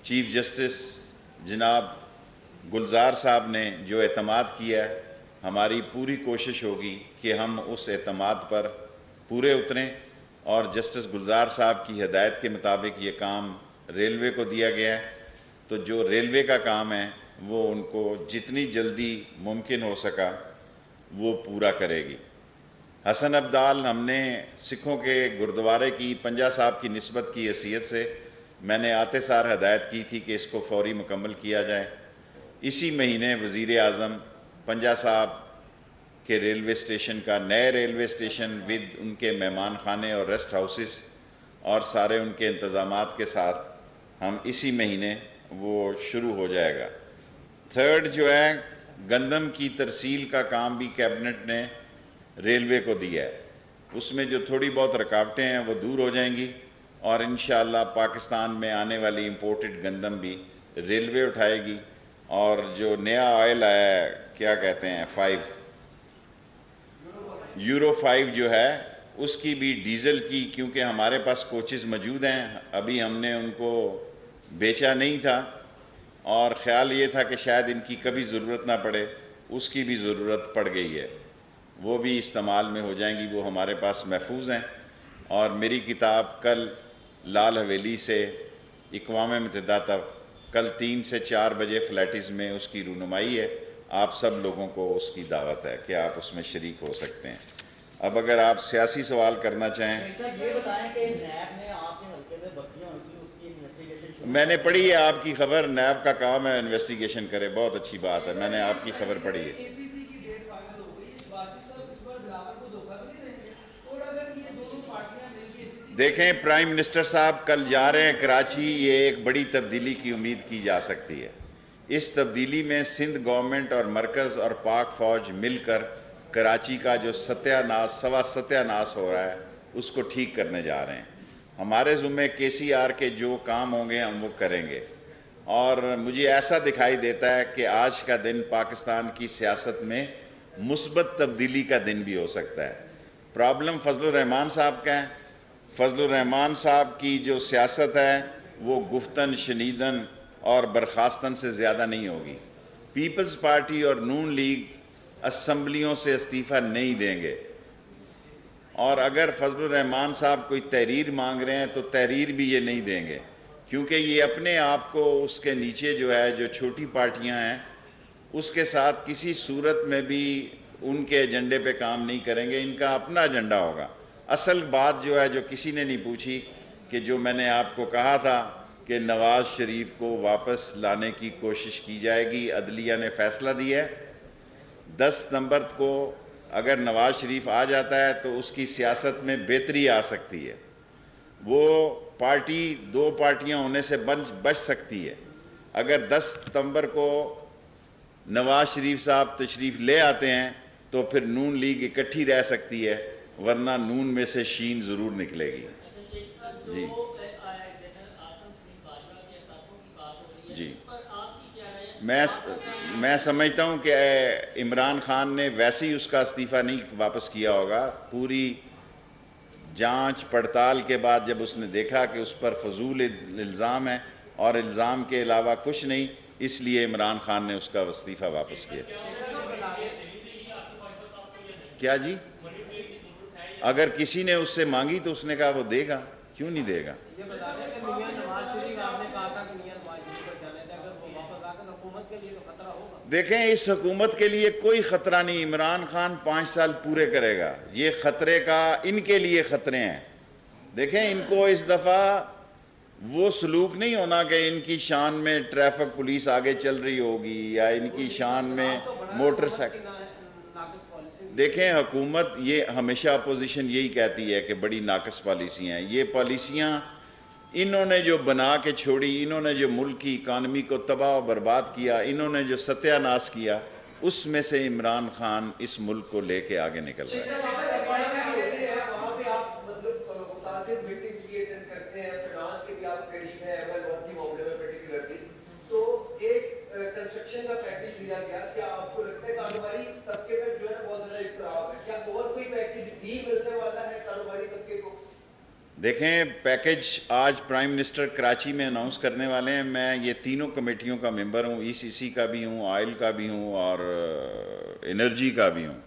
Chief justice جناب گلزار صاحب نے جو اعتماد کیا ہے، ہماری پوری کوشش ہوگی کہ ہم اس اعتماد پر پورے اتریں، اور جسٹس گلزار صاحب کی ہدایت کے مطابق یہ کام ریلوے کو دیا گیا ہے، تو جو ریلوے کا کام ہے وہ ان کو جتنی جلدی ممکن ہو سکا وہ پورا کرے گی۔ حسن ابدال، ہم نے سکھوں کے گردوارے کی پنجا صاحب کی نسبت کی حیثیت سے میں نے آتے سار ہدایت کی تھی کہ اس کو فوری مکمل کیا جائے۔ اسی مہینے وزیر اعظم پنجا صاحب کے ریلوے اسٹیشن کا، نئے ریلوے اسٹیشن ود ان کے مہمان خانے اور ریسٹ ہاؤسز اور سارے ان کے انتظامات کے ساتھ ہم اسی مہینے وہ شروع ہو جائے گا۔ تھرڈ جو ہے گندم کی ترسیل کا کام بھی کیبنٹ نے ریلوے کو دیا ہے، اس میں جو تھوڑی بہت رکاوٹیں ہیں وہ دور ہو جائیں گی، اور انشاءاللہ پاکستان میں آنے والی امپورٹڈ گندم بھی ریلوے اٹھائے گی۔ اور جو نیا آئل آیا ہے، کیا کہتے ہیں، یورو 5 جو ہے، اس کی بھی ڈیزل کی، کیونکہ ہمارے پاس کوچز موجود ہیں، ابھی ہم نے ان کو بیچا نہیں تھا، اور خیال یہ تھا کہ شاید ان کی کبھی ضرورت نہ پڑے، اس کی بھی ضرورت پڑ گئی ہے، وہ بھی استعمال میں ہو جائیں گی، وہ ہمارے پاس محفوظ ہیں۔ اور میری کتاب کل لال حویلی سے اقوام متحدہ تک کل 3 سے 4 بجے فلیٹز میں اس کی رونمائی ہے، آپ سب لوگوں کو اس کی دعوت ہے کہ آپ اس میں شریک ہو سکتے ہیں۔ اب اگر آپ سیاسی سوال کرنا چاہیں، یہ بتائیں کہ نیب نے آپ کے حلقے میں بکریاں ہوئی تھیں، اس کی انویسٹیگیشن میں نے پڑھی ہے آپ کی خبر، نیب کا کام ہے انویسٹیگیشن کرے، بہت اچھی بات ہے، میں نے آپ کی خبر پڑھی ہے۔ اے پی سی کی ڈیٹ فائنل ہو گئی، باشر صاحب اس پر بلاول کو دھوکہ تو نہیں دیں گے؟ اور اگر یہ دونوں پارٹیاں مل کے اے پی سی، دیکھیں پرائم منسٹر صاحب کل جا رہے ہیں کراچی، یہ ایک بڑی تبدیلی کی امید کی جا سکتی ہے۔ اس تبدیلی میں سندھ گورنمنٹ اور مرکز اور پاک فوج مل کر کراچی کا جو ستیہ ناس ہو رہا ہے اس کو ٹھیک کرنے جا رہے ہیں۔ ہمارے ذمہ کے سی آر کے جو کام ہوں گے ہم وہ کریں گے، اور مجھے ایسا دکھائی دیتا ہے کہ آج کا دن پاکستان کی سیاست میں مثبت تبدیلی کا دن بھی ہو سکتا ہے۔ پرابلم فضل الرحمان صاحب کا ہے، فضل الرحمان صاحب کی جو سیاست ہے وہ گفتن شنیدن اور برخاستن سے زیادہ نہیں ہوگی۔ پیپلز پارٹی اور نون لیگ اسمبلیوں سے استعفیٰ نہیں دیں گے، اور اگر فضل الرحمان صاحب کوئی تحریر مانگ رہے ہیں تو تحریر بھی یہ نہیں دیں گے، کیونکہ یہ اپنے آپ کو اس کے نیچے جو ہے جو چھوٹی پارٹیاں ہیں اس کے ساتھ کسی صورت میں بھی ان کے ایجنڈے پہ کام نہیں کریں گے، ان کا اپنا ایجنڈا ہوگا۔ اصل بات جو ہے جو کسی نے نہیں پوچھی، کہ جو میں نے آپ کو کہا تھا کہ نواز شریف کو واپس لانے کی کوشش کی جائے گی، عدلیہ نے فیصلہ دیا ہے 10 ستمبر کو اگر نواز شریف آ جاتا ہے تو اس کی سیاست میں بہتری آ سکتی ہے، وہ پارٹی 2 پارٹیاں ہونے سے بچ سکتی ہے۔ اگر 10 ستمبر کو نواز شریف صاحب تشریف لے آتے ہیں تو پھر نون لیگ اکٹھی رہ سکتی ہے، ورنہ نون میں سے شین ضرور نکلے گی۔ جی جی، میں سمجھتا ہوں کہ عمران خان نے ویسے ہی اس کا استعفیٰ نہیں واپس کیا ہوگا، پوری جانچ پڑتال کے بعد جب اس نے دیکھا کہ اس پر فضول الزام ہے اور الزام کے علاوہ کچھ نہیں، اس لیے عمران خان نے اس کا استعفیٰ واپس کیا۔ کیا جی؟ اگر کسی نے اس سے مانگی تو اس نے کہا وہ دے گا، کیوں نہیں دے گا؟ یہ بتا دیں کہ میاں نواز شریف آپ نے کہا تھا کہ میاں نواز شریف پر جانے تھے، اگر وہ واپس آ کر حکومت کے لیے تو خطرہ ہوگا؟ دیکھیں اس حکومت کے لیے کوئی خطرہ نہیں، عمران خان 5 سال پورے کرے گا، یہ خطرے کا ان کے لیے خطرے ہیں۔ دیکھیں ان کو اس دفعہ وہ سلوک نہیں ہونا کہ ان کی شان میں ٹریفک پولیس آگے چل رہی ہوگی یا ان کی شان میں موٹر سائیکل۔ دیکھیں حکومت، یہ ہمیشہ اپوزیشن یہی کہتی ہے کہ بڑی ناقص پالیسی ہیں، یہ پالیسیاں انہوں نے جو بنا کے چھوڑی، انہوں نے جو ملک کی اکانومی کو تباہ و برباد کیا، انہوں نے جو ستیہ ناش کیا، اس میں سے عمران خان اس ملک کو لے کے آگے نکل رہا ہے۔ وہاں پہ آپ مطلب متعدد میٹنگز بھی اٹینڈ کرتے ہیں، فنانس کے بھی آپ قریب ہیں، ایمل کی معاملے میں پرٹیکولرلی، تو ایک کنسٹرکشن کا پیکیج دیا گیا، کیا آپ کو لگتا ہے کاروباری طبقے میں جو ہے بہت زیادہ اضطراب ہے، کیا اور کوئی پیکیج بھی ملنے والا ہے کاروباری طبقے کو؟ دیکھیں پیکج آج پرائم منسٹر کراچی میں اناؤنس کرنے والے ہیں. میں یہ تینوں کمیٹیوں کا ممبر ہوں, ای سی سی کا بھی ہوں, آئل کا بھی ہوں اور انرجی کا بھی ہوں.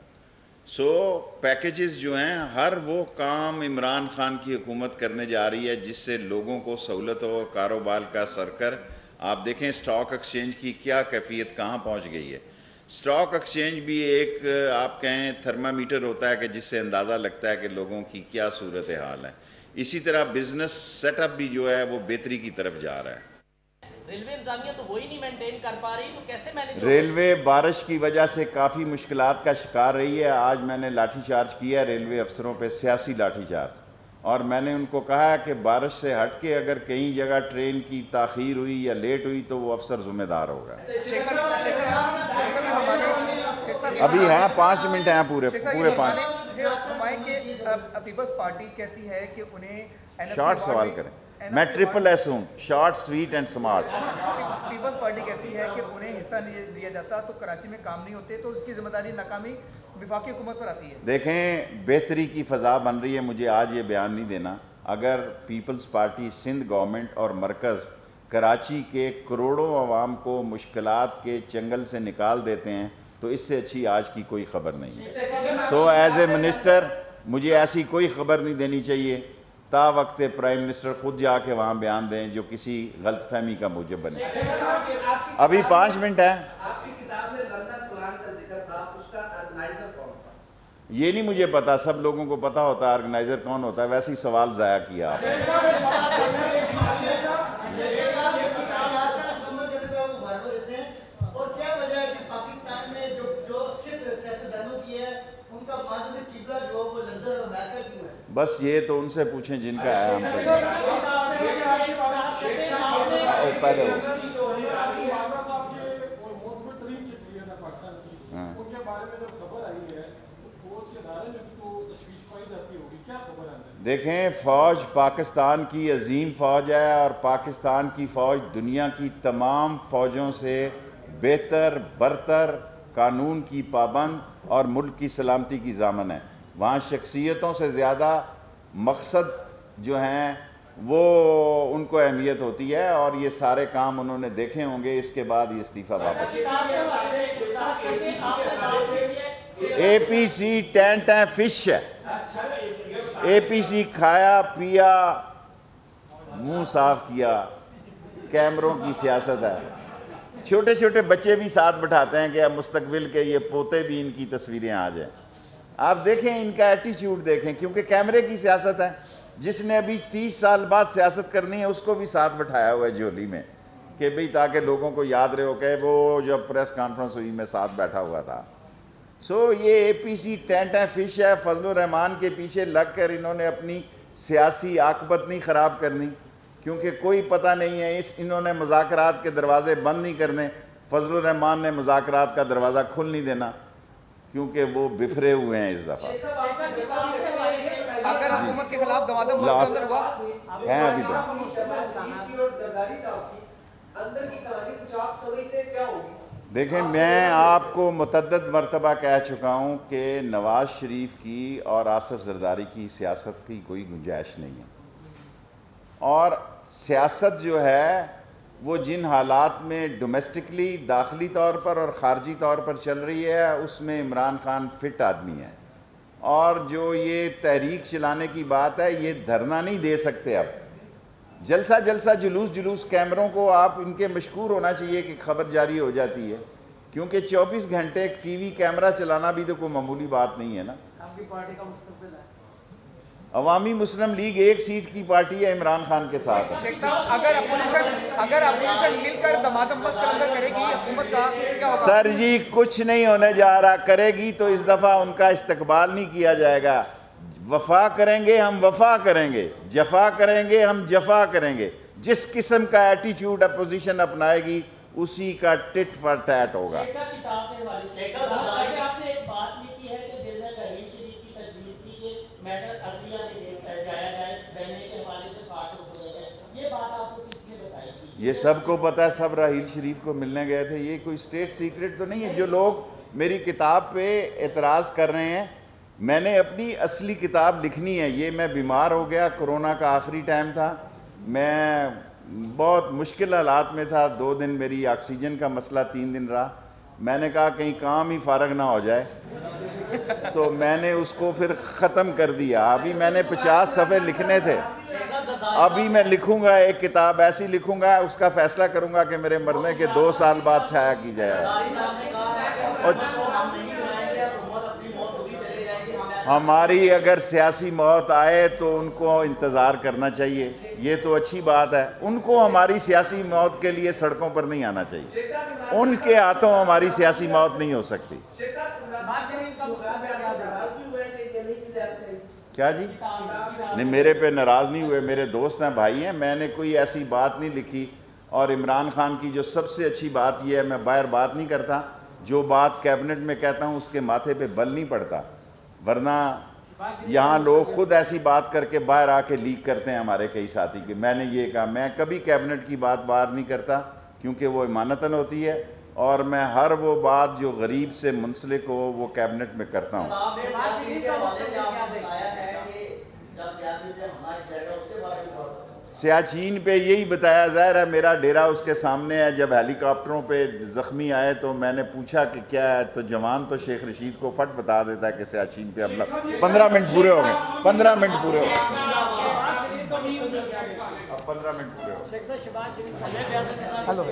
سو پیکیجز جو ہیں ہر وہ کام عمران خان کی حکومت کرنے جا رہی ہے جس سے لوگوں کو سہولت ہو, کاروبار کا سرکر. آپ دیکھیں اسٹاک ایکسچینج کی کیا کیفیت کہاں پہنچ گئی ہے. اسٹاک ایکسچینج بھی ایک آپ کہیں تھرمامیٹر ہوتا ہے کہ جس سے اندازہ لگتا ہے کہ لوگوں کی کیا صورت حال ہے. اسی طرح بزنس سیٹ اپ بھی جو ہے وہ بہتری کی طرف جا رہا ہے. ریلوے انتظامیہ تو وہی نہیں مینٹین کر پا رہی, تو کیسے مینیج ہوگا؟ ریلوے بارش کی وجہ سے کافی مشکلات کا شکار رہی ہے. آج میں نے لاٹھی چارج کیا ہے ریلوے افسروں پہ, سیاسی لاٹھی چارج, اور میں نے ان کو کہا ہے کہ بارش سے ہٹ کے اگر کہیں جگہ ٹرین کی تاخیر ہوئی یا لیٹ ہوئی تو وہ افسر ذمہ دار ہوگا. ابھی ہیں 5 منٹ ہیں پورے 5. پیپلز پارٹی کہتی ہے کہ انہیں شارٹ سوال کریں. میں ٹرپل ایس ہوں, short sweet and smart. Peoples Party کہتی ہے کہ انہیں حصہ نہیں دیا جاتا تو کراچی میں کام نہیں ہوتے, تو اس کی ذمہ داری ناکامی وفاقی حکومت پر آتی ہے. دیکھیں بہتری کی فضا بن رہی ہے. مجھے آج یہ بیان نہیں دینا. اگر پیپلز پارٹی سندھ گورنمنٹ اور مرکز کراچی کے کروڑوں عوام کو مشکلات کے چنگل سے نکال دیتے ہیں تو اس سے اچھی آج کی کوئی خبر نہیں ہے. سو ایز اے منسٹر مجھے ایسی کوئی خبر نہیں دینی چاہیے تا وقت پرائم منسٹر خود جا کے وہاں بیان دیں جو کسی غلط فہمی کا موجب بنے. ابھی 5 منٹ ہیں. آپ کی کتاب میں لندن پلان کا ذکر تھا, اس کا آرگنائزر کون تھا؟ یہ نہیں مجھے پتا, سب لوگوں کو پتا ہوتا ہے آرگنائزر کون ہوتا ہے. ویسے ہی سوال ضائع کیا آپ نے. بس یہ تو ان سے پوچھیں جن کا ہے. ہم پہلے دیکھیں فوج پاکستان کی عظیم فوج ہے اور پاکستان کی فوج دنیا کی تمام فوجوں سے بہتر, برتر, قانون کی پابند اور ملک کی سلامتی کی ضامن ہے. وہاں شخصیتوں سے زیادہ مقصد جو ہیں وہ ان کو اہمیت ہوتی ہے, اور یہ سارے کام انہوں نے دیکھے ہوں گے. اس کے بعد یہ استعفیٰ واپس. اے پی سی ٹینٹ ہے, فش ہے. اے پی سی کھایا پیا منہ صاف کیا, کیمروں کی سیاست ہے. چھوٹے چھوٹے بچے بھی ساتھ بٹھاتے ہیں کہ اب مستقبل کے یہ پوتے بھی ان کی تصویریں آ جائیں. آپ دیکھیں ان کا ایٹیچیوڈ دیکھیں, کیونکہ کیمرے کی سیاست ہے. جس نے ابھی 30 سال بعد سیاست کرنی ہے اس کو بھی ساتھ بٹھایا ہوا ہے جھولی میں کہ بھئی تاکہ لوگوں کو یاد رہے ہو کہ وہ جب پریس کانفرنس ہوئی میں ساتھ بیٹھا ہوا تھا. سو یہ اے پی سی ٹینٹ ہے, فش ہے. فضل الرحمان کے پیچھے لگ کر انہوں نے اپنی سیاسی عاقبت نہیں خراب کرنی, کیونکہ کوئی پتہ نہیں ہے. انہوں نے مذاکرات کے دروازے بند نہیں کرنے, فضل الرحمان نے مذاکرات کا دروازہ کھل نہیں دینا, کیونکہ وہ بفرے ہوئے ہیں اس دفعہ. اگر حکومت کے خلاف دمادم مستقبل ہوا ہیں ابھی تو. دیکھیں میں آپ کو متعدد مرتبہ کہہ چکا ہوں کہ نواز شریف کی اور آصف زرداری کی سیاست کی کوئی گنجائش نہیں ہے. اور سیاست جو ہے وہ جن حالات میں ڈومیسٹکلی داخلی طور پر اور خارجی طور پر چل رہی ہے اس میں عمران خان فٹ آدمی ہے. اور جو یہ تحریک چلانے کی بات ہے, یہ دھرنا نہیں دے سکتے. اب جلسہ جلوس کیمروں کو آپ ان کے مشکور ہونا چاہیے کہ خبر جاری ہو جاتی ہے, کیونکہ 24 گھنٹے ایک ٹی وی کیمرہ چلانا بھی تو کوئی معمولی بات نہیں ہے نا. آپ کی پارٹی کا مستقبل ہے. عوامی مسلم لیگ 1 سیٹ کی پارٹی ہے, عمران خان کے ساتھ ہے. شیخ صاحب اگر اپوزیشن مل کر دمادم بس قلندر کرے گی حکومت کا کیا ہوگا؟ سر جی کچھ نہیں ہونے جا رہا. کرے گی تو اس دفعہ ان کا استقبال نہیں کیا جائے گا. وفا کریں گے ہم, وفا کریں گے. جفا کریں گے ہم, جفا کریں گے. جس قسم کا ایٹیچیوڈ اپوزیشن اپنائے گی اسی کا ٹٹ فار ٹیٹ ہوگا. یہ سب کو پتہ ہے, سب راحیل شریف کو ملنے گئے تھے. یہ کوئی اسٹیٹ سیکرٹ تو نہیں ہے. جو لوگ میری کتاب پہ اعتراض کر رہے ہیں میں نے اپنی اصلی کتاب لکھنی ہے. یہ میں بیمار ہو گیا, کرونا کا آخری ٹائم تھا, میں بہت مشکل حالات میں تھا. 2 دن میری آکسیجن کا مسئلہ 3 دن رہا. میں نے کہا کہیں کام ہی فارغ نہ ہو جائے, تو میں نے اس کو پھر ختم کر دیا. ابھی میں نے 50 صفحے لکھنے تھے. ابھی میں لکھوں گا ایک کتاب ایسی لکھوں گا, اس کا فیصلہ کروں گا کہ میرے مرنے کے 2 سال بعد شائع کی جائے. ہماری اگر سیاسی موت آئے تو ان کو انتظار کرنا چاہیے, یہ تو اچھی بات ہے. ان کو ہماری سیاسی موت کے لیے سڑکوں پر نہیں آنا چاہیے. ان کے ہاتھوں ہماری سیاسی موت نہیں ہو سکتی. کیا جی؟ نہیں, میرے پہ ناراض نہیں ہوئے, میرے دوست ہیں, بھائی ہیں. میں نے کوئی ایسی بات نہیں لکھی. اور عمران خان کی جو سب سے اچھی بات یہ ہے, میں باہر بات نہیں کرتا. جو بات کیبنٹ میں کہتا ہوں اس کے ماتھے پہ بل نہیں پڑتا, ورنہ یہاں لوگ خود ایسی بات کر کے باہر آ کے لیک کرتے ہیں ہمارے کئی ساتھی کہ میں نے یہ کہا. میں کبھی کیبنٹ کی بات باہر نہیں کرتا, کیونکہ وہ امانتاً ہوتی ہے, اور میں ہر وہ بات جو غریب سے منسلک ہو وہ کیبنٹ میں کرتا ہوں. سیاچین پہ یہی بتایا, ظاہر ہے میرا ڈیرا اس کے سامنے ہے. جب ہیلی کاپٹروں پہ زخمی آئے تو میں نے پوچھا کہ کیا ہے, تو جوان تو شیخ رشید کو فٹ بتا دیتا ہے کہ سیاچین پہ حملہ. 15 منٹ پورے ہو گئے, 15 منٹ پورے ہو گئے, اب 15 منٹ پورے ہو گئے. ہلو